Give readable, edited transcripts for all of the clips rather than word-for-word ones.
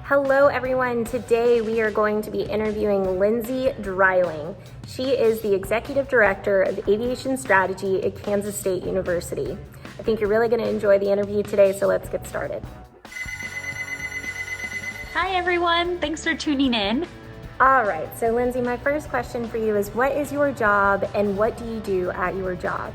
Hello everyone, today we are going to be interviewing Lindsey Dreiling. She is the Executive Director of Aviation Strategy at Kansas State University. I think you're really going to enjoy the interview today, so let's get started. Hi everyone, thanks for tuning in. All right, so Lindsey, my first question for you is what is your job and what do you do at your job?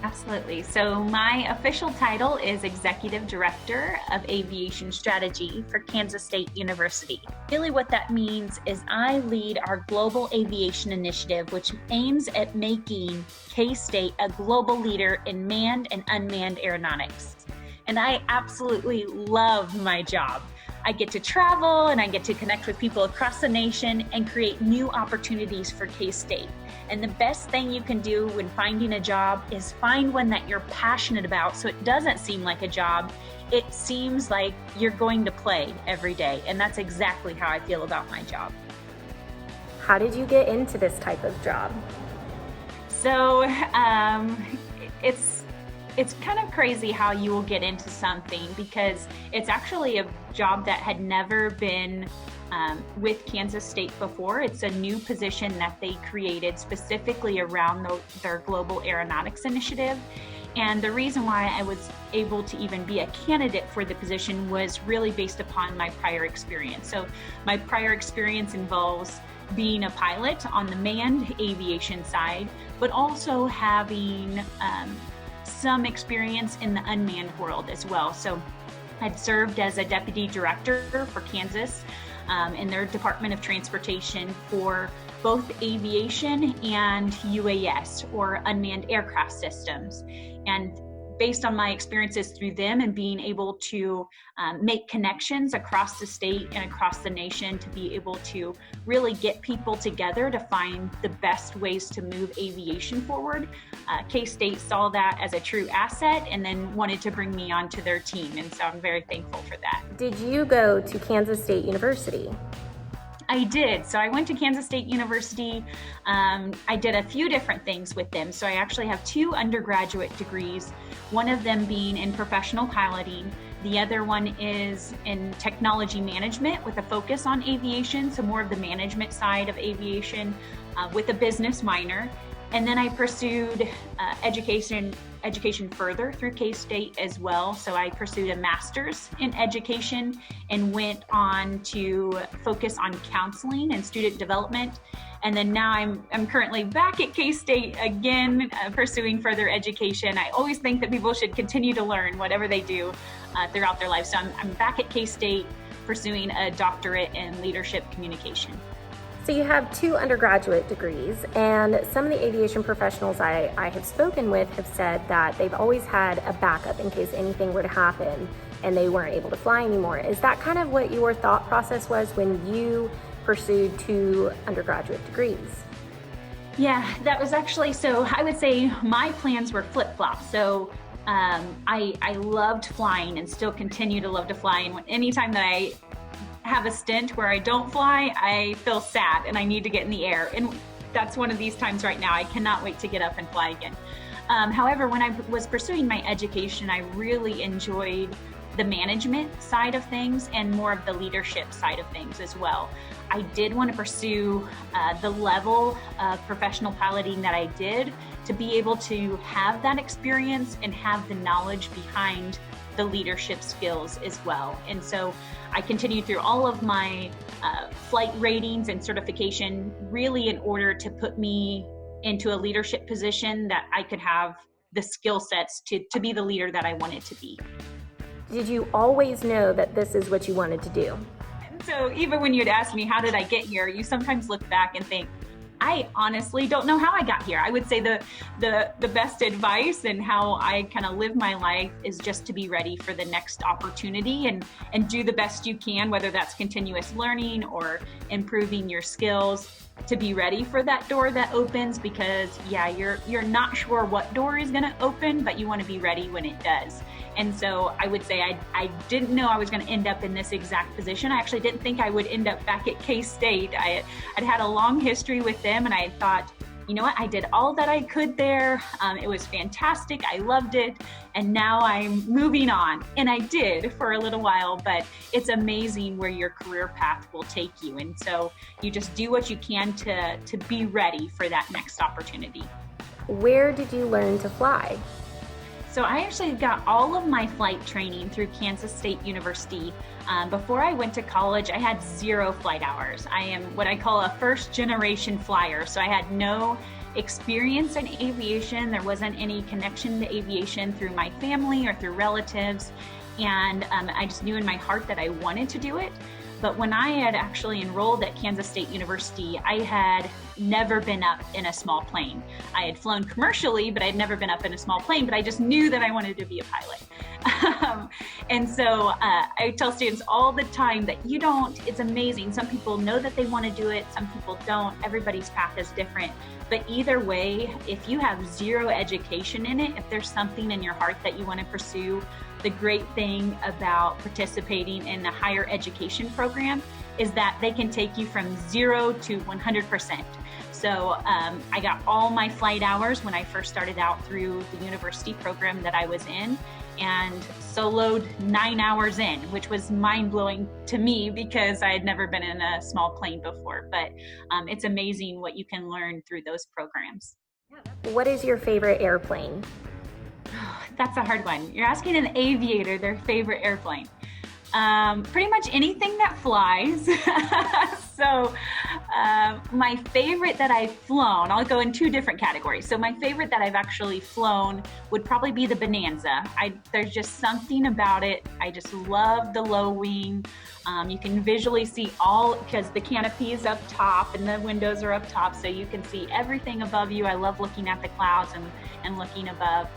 Absolutely. So my official title is Executive Director of Aviation Strategy for Kansas State University. Really what that means is I lead our Global Aviation Initiative, which aims at making K-State a global leader in manned and unmanned aeronautics. And I absolutely love my job. I get to travel and I get to connect with people across the nation and create new opportunities for K-State. And the best thing you can do when finding a job is find one that you're passionate about so it doesn't seem like a job. It seems like you're going to play every day. And that's exactly how I feel about my job. How did you get into this type of job? So it's kind of crazy how you will get into something because it's actually a job that had never been with Kansas State before. It's a new position that they created specifically around their Global Aeronautics Initiative. And the reason why I was able to even be a candidate for the position was really based upon my prior experience. So my prior experience involves being a pilot on the manned aviation side, but also having some experience in the unmanned world as well. So I'd served as a deputy director for Kansas in their Department of Transportation for both aviation and UAS, or unmanned aircraft systems. And based on my experiences through them and being able to make connections across the state and across the nation to be able to really get people together to find the best ways to move aviation forward, K-State saw that as a true asset and then wanted to bring me onto their team. And so I'm very thankful for that. Did you go to Kansas State University? I did. So I went to Kansas State University. I did a few different things with them. So I actually have 2 undergraduate degrees, one of them being in professional piloting. The other one is in technology management with a focus on aviation, so more of the management side of aviation with a business minor. And then I pursued education further through K-State as well. So I pursued a master's in education and went on to focus on counseling and student development. And then now I'm currently back at K-State again, pursuing further education. I always think that people should continue to learn whatever they do throughout their life. So I'm back at K-State pursuing a doctorate in leadership communication. So you have 2 undergraduate degrees, and some of the aviation professionals I have spoken with have said that they've always had a backup in case anything were to happen and they weren't able to fly anymore. Is that kind of what your thought process was when you pursued 2 undergraduate degrees? Yeah, that was actually, so I would say my plans were flip-flop. So I loved flying and still continue to love to fly. And anytime that I have a stint where I don't fly, I feel sad and I need to get in the air. And that's one of these times right now. I cannot wait to get up and fly again. However, when I was pursuing my education, I really enjoyed the management side of things and more of the leadership side of things as well. I did want to pursue the level of professional piloting that I did to be able to have that experience and have the knowledge behind the leadership skills as well. And so I continued through all of my flight ratings and certification really in order to put me into a leadership position that I could have the skill sets to be the leader that I wanted to be. Did you always know that this is what you wanted to do? So even when you'd ask me, how did I get here? You sometimes look back and think, I honestly don't know how I got here. I would say the best advice and how I kind of live my life is just to be ready for the next opportunity and do the best you can, whether that's continuous learning or improving your skills, to be ready for that door that opens, because yeah, you're not sure what door is going to open, but you want to be ready when it does. And so I would say I didn't know I was going to end up in this exact position. I actually didn't think I would end up back at K-State. I'd had a long history with them, and I thought, you know what, I did all that I could there. It was fantastic. I loved it. And now I'm moving on. And I did for a little while, but it's amazing where your career path will take you. And so you just do what you can to be ready for that next opportunity. Where did you learn to fly? So I actually got all of my flight training through Kansas State University. Before I went to college, I had 0 flight hours. I am what I call a first generation flyer. So I had no experience in aviation. There wasn't any connection to aviation through my family or through relatives. And I just knew in my heart that I wanted to do it. But when I had actually enrolled at Kansas State University, I had never been up in a small plane. I had flown commercially, but I'd never been up in a small plane, but I just knew that I wanted to be a pilot. And so I tell students all the time that it's amazing. Some people know that they want to do it. Some people don't. Everybody's path is different. But either way, if you have 0 education in it, if there's something in your heart that you want to pursue, the great thing about participating in a higher education program is that they can take you from 0 to 100%. So I got all my flight hours when I first started out through the university program that I was in, and soloed 9 hours in, which was mind-blowing to me because I had never been in a small plane before. But it's amazing what you can learn through those programs. What is your favorite airplane? That's a hard one. You're asking an aviator their favorite airplane. Pretty much anything that flies. So my favorite that I've flown, I'll go in 2 different categories. So my favorite that I've actually flown would probably be the Bonanza. There's just something about it. I just love the low wing. You can visually see because the canopy is up top and the windows are up top, so you can see everything above you. I love looking at the clouds and looking above.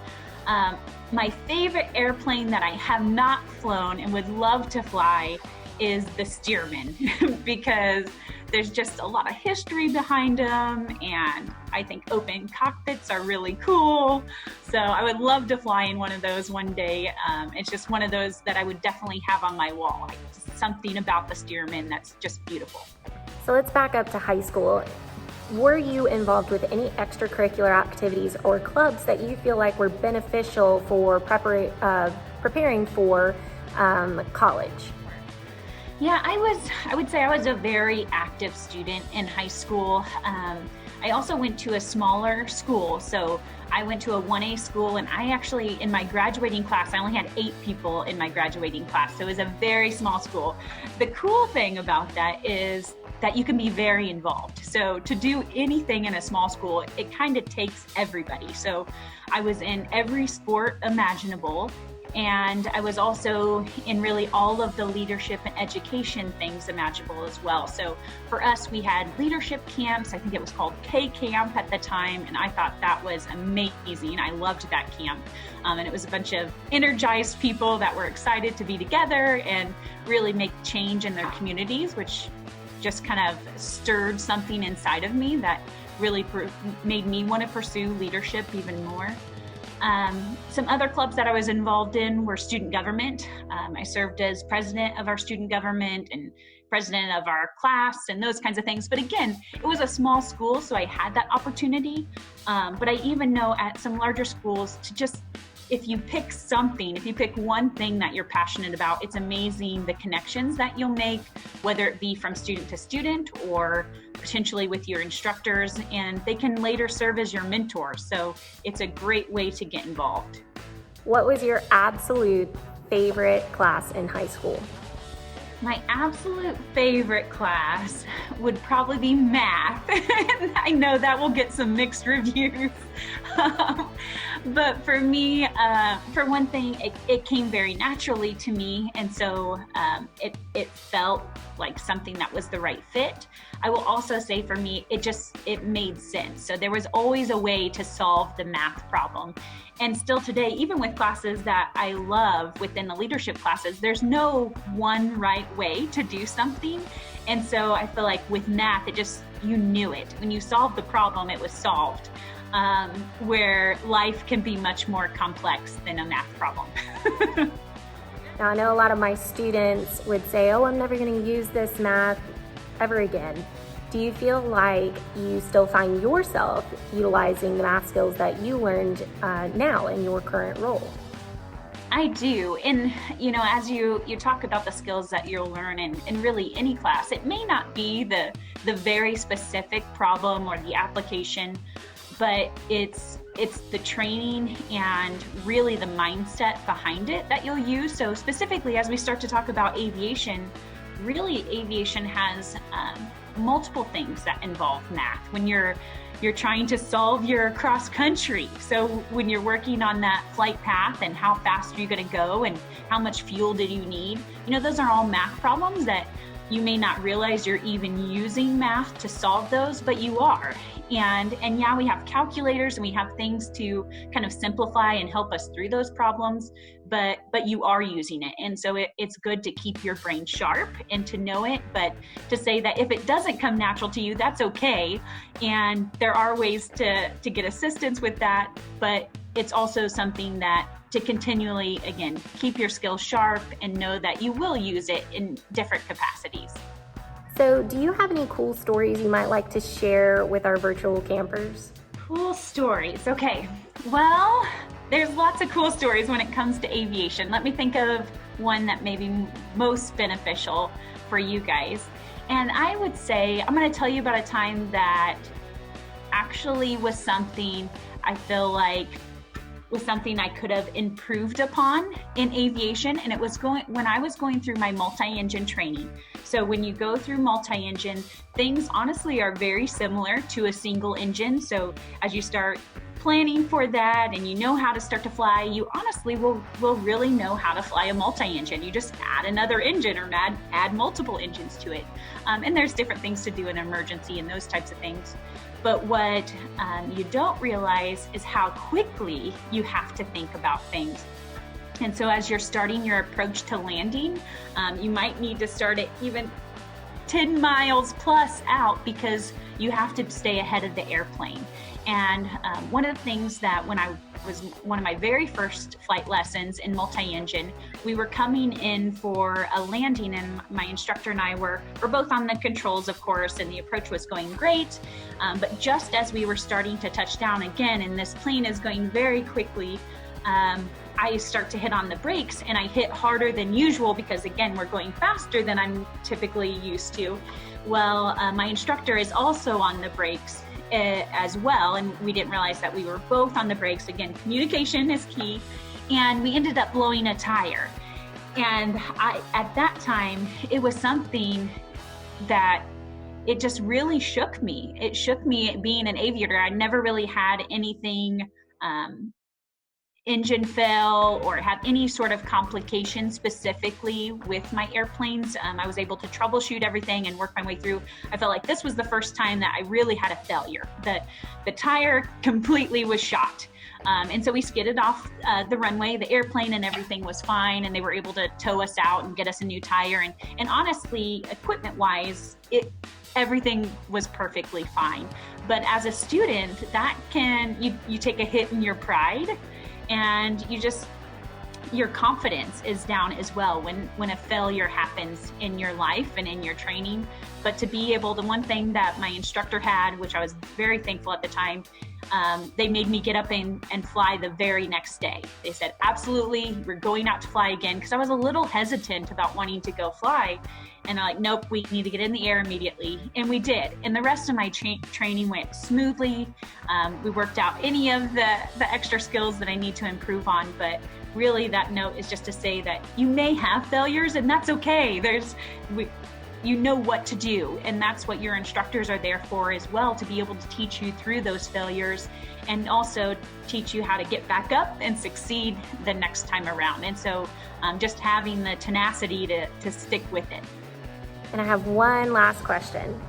My favorite airplane that I have not flown and would love to fly is the Stearman because there's just a lot of history behind them, and I think open cockpits are really cool. So I would love to fly in one of those one day. It's just one of those that I would definitely have on my wall. Something about the Stearman that's just beautiful. So let's back up to high school. Were you involved with any extracurricular activities or clubs that you feel like were beneficial for preparing for college? Yeah, I would say I was a very active student in high school. I also went to a smaller school. So I went to a 1A school, and I actually, in my graduating class, I only had 8 people in my graduating class. So it was a very small school. The cool thing about that is that you can be very involved. So to do anything in a small school, it kind of takes everybody. So I was in every sport imaginable, and I was also in really all of the leadership and education things imaginable as well. So for us, we had leadership camps. I think it was called K Camp at the time, and I thought that was amazing. I loved that camp. And it was a bunch of energized people that were excited to be together and really make change in their communities, which just kind of stirred something inside of me that really made me want to pursue leadership even more. Some other clubs that I was involved in were student government. I served as president of our student government and president of our class and those kinds of things. But again, it was a small school, so I had that opportunity. But I even know at some larger schools to just, if you pick one thing that you're passionate about, it's amazing the connections that you'll make, whether it be from student to student or potentially with your instructors, and they can later serve as your mentor. So it's a great way to get involved. What was your absolute favorite class in high school? My absolute favorite class would probably be math. I know that will get some mixed reviews. But for me, for one thing, it came very naturally to me. And so it felt like something that was the right fit. I will also say for me, it made sense. So there was always a way to solve the math problem. And still today, even with classes that I love within the leadership classes, there's no one right way to do something. And so I feel like with math, you knew it. When you solved the problem, it was solved. Where life can be much more complex than a math problem. Now, I know a lot of my students would say, oh, I'm never going to use this math ever again. do you feel like you still find yourself utilizing the math skills that you learned now in your current role? I do. And, as you talk about the skills that you'll learn in really any class, it may not be the very specific problem or the application, but it's the training and really the mindset behind it that you'll use. So specifically, as we start to talk about aviation, really aviation has multiple things that involve math. When you're trying to solve your cross country. So when you're working on that flight path and how fast are you going to go and how much fuel did you need, those are all math problems that you may not realize you're even using math to solve those, but you are. And yeah, we have calculators and we have things to kind of simplify and help us through those problems, but you are using it. And so it's good to keep your brain sharp and to know it, but to say that if it doesn't come natural to you, that's okay. And there are ways to get assistance with that, but it's also something that to continually, again, keep your skills sharp and know that you will use it in different capacities. So do you have any cool stories you might like to share with our virtual campers? Cool stories. Okay. Well, there's lots of cool stories when it comes to aviation. Let me think of one that may be most beneficial for you guys. And I would say, I'm going to tell you about a time that actually was something I feel like was something I could have improved upon in aviation. And it was when I was going through my multi-engine training. So when you go through multi-engine, things honestly are very similar to a single engine. So as you start planning for that and you know how to start to fly, you honestly will really know how to fly a multi-engine. You just add another engine or add multiple engines to it. And there's different things to do in emergency and those types of things. But what you don't realize is how quickly you have to think about things. And so as you're starting your approach to landing, you might need to start it even 10 miles plus out because you have to stay ahead of the airplane. And one of the things that when I was one of my very first flight lessons in multi-engine, we were coming in for a landing and my instructor and I were both on the controls, of course, and the approach was going great. But just as we were starting to touch down again, and this plane is going very quickly, I start to hit on the brakes and I hit harder than usual because again, we're going faster than I'm typically used to. Well, my instructor is also on the brakes as well, and we didn't realize that we were both on the brakes. Again, communication is key, and we ended up blowing a tire. And at that time, it was something that it just really shook me. It shook me being an aviator. I never really had anything engine fail or have any sort of complication specifically with my airplanes. I was able to troubleshoot everything and work my way through. I felt like this was the first time that I really had a failure. The tire completely was shot. And so we skidded off the runway, the airplane and everything was fine, and they were able to tow us out and get us a new tire. And honestly, equipment-wise, everything was perfectly fine. But as a student, that you take a hit in your pride, and your confidence is down as well when a failure happens in your life and in your training. But to be able to, one thing that my instructor had, which I was very thankful at the time, they made me get up and fly the very next day. They said, absolutely, we're going out to fly again, because I was a little hesitant about wanting to go fly. And they're like, nope, we need to get in the air immediately. And we did. And the rest of my training went smoothly. We worked out any of the extra skills that I need to improve on. But really that note is just to say that you may have failures, and that's okay. You know what to do, and that's what your instructors are there for as well, to be able to teach you through those failures and also teach you how to get back up and succeed the next time around. And so just having the tenacity to stick with it. And I have one last question.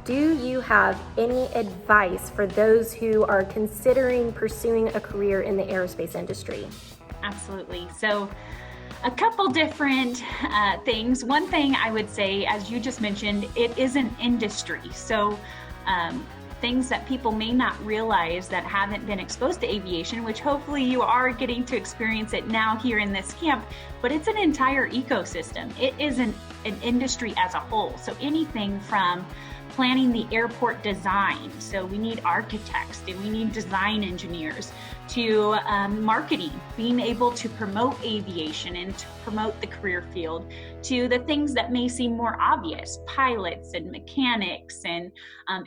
Do you have any advice for those who are considering pursuing a career in the aerospace industry? Absolutely. So a couple different things. One thing I would say, as you just mentioned, it is an industry. So things that people may not realize that haven't been exposed to aviation, which hopefully you are getting to experience it now here in this camp, but it's an entire ecosystem. It is an an industry as a whole. So anything from planning the airport design, so we need architects and we need design engineers, to marketing, being able to promote aviation and to promote the career field, to the things that may seem more obvious, pilots and mechanics and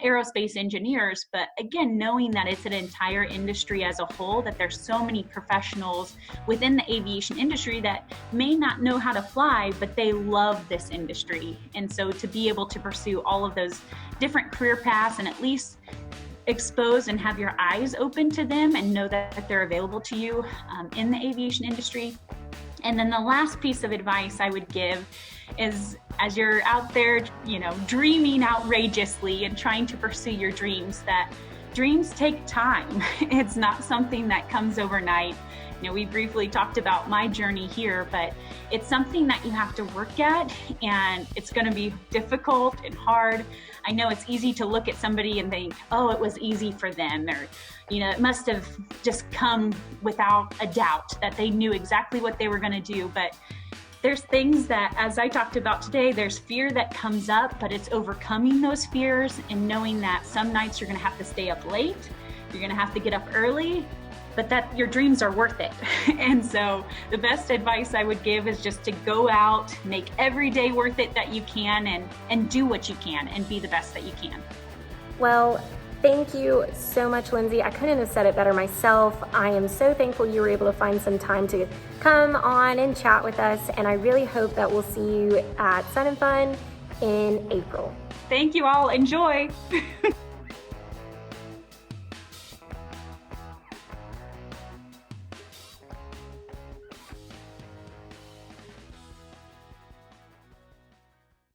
aerospace engineers. But again, knowing that it's an entire industry as a whole, that there's so many professionals within the aviation industry that may not know how to fly, but they love this industry. And so to be able to pursue all of those different career paths and at least expose and have your eyes open to them and know that they're available to you in the aviation industry. And then the last piece of advice I would give is, as you're out there, dreaming outrageously and trying to pursue your dreams, that dreams take time. It's not something that comes overnight. We briefly talked about my journey here, but it's something that you have to work at, and it's going to be difficult and hard. I know it's easy to look at somebody and think, oh, it was easy for them, or, it must have just come without a doubt that they knew exactly what they were going to do. But there's things that, as I talked about today, there's fear that comes up, but it's overcoming those fears and knowing that some nights you're going to have to stay up late, you're going to have to get up early, but that your dreams are worth it. And so the best advice I would give is just to go out, make every day worth it that you can, and do what you can and be the best that you can. Well, thank you so much, Lindsey. I couldn't have said it better myself. I am so thankful you were able to find some time to come on and chat with us, and I really hope that we'll see you at Sun and Fun in April. Thank you all. Enjoy.